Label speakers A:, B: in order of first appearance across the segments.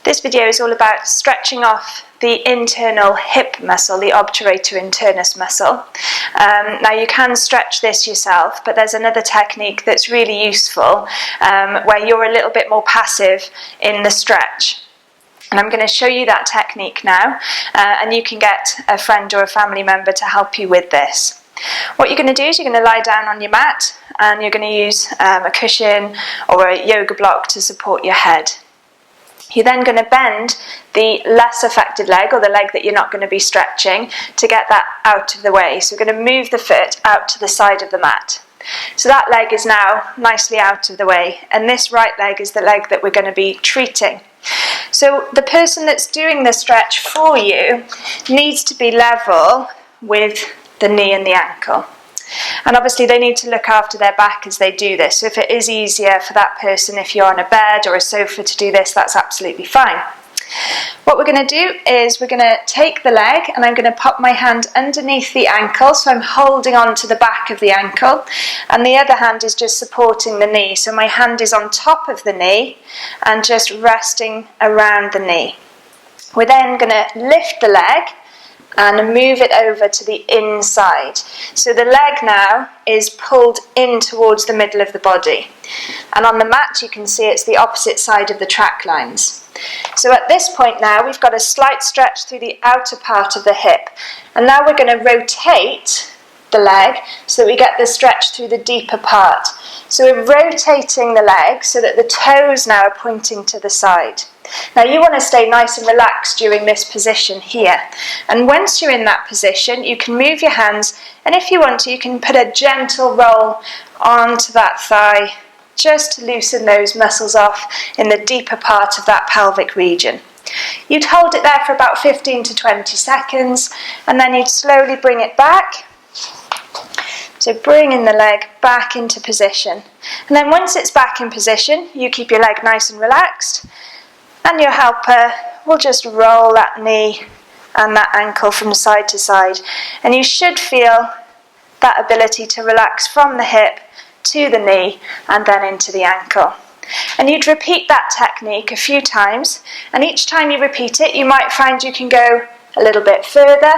A: This video is all about stretching off the internal hip muscle, the obturator internus muscle. Now you can stretch this yourself, but there's another technique that's really useful where you're a little bit more passive in the stretch. And I'm going to show you that technique now, and you can get a friend or a family member to help you with this. What you're going to do is you're going to lie down on your mat, and you're going to use a cushion or a yoga block to support your head. You're then going to bend the less affected leg, or the leg that you're not going to be stretching, to get that out of the way. So we're going to move the foot out to the side of the mat. So that leg is now nicely out of the way, and this right leg is the leg that we're going to be treating. So the person that's doing the stretch for you needs to be level with the knee and the ankle. And obviously they need to look after their back as they do this. So if it is easier for that person, if you're on a bed or a sofa, to do this, that's absolutely fine. What we're going to do is we're going to take the leg, and I'm going to pop my hand underneath the ankle, so I'm holding on to the back of the ankle, and the other hand is just supporting the knee. So my hand is on top of the knee and just resting around the knee. We're then going to lift the leg and move it over to the inside. So the leg now is pulled in towards the middle of the body. And on the mat you can see it's the opposite side of the track lines. So at this point now we've got a slight stretch through the outer part of the hip. And now we're going to rotate the leg so that we get the stretch through the deeper part. So we're rotating the leg so that the toes now are pointing to the side. Now you want to stay nice and relaxed during this position here, and once you're in that position you can move your hands, and if you want to you can put a gentle roll onto that thigh just to loosen those muscles off in the deeper part of that pelvic region. You'd hold it there for about 15 to 20 seconds and then you'd slowly bring it back. So bringing the leg back into position, and then once it's back in position you keep your leg nice and relaxed, and your helper will just roll that knee and that ankle from side to side. And you should feel that ability to relax from the hip to the knee and then into the ankle. And you'd repeat that technique a few times, and each time you repeat it you might find you can go a little bit further,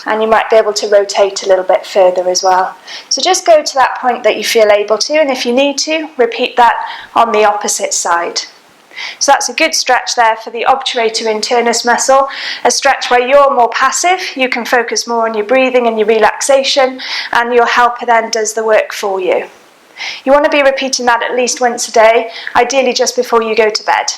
A: and you might be able to rotate a little bit further as well. So just go to that point that you feel able to, and if you need to, repeat that on the opposite side. So that's a good stretch there for the obturator internus muscle, a stretch where you're more passive, you can focus more on your breathing and your relaxation, and your helper then does the work for you. You want to be repeating that at least once a day, ideally just before you go to bed.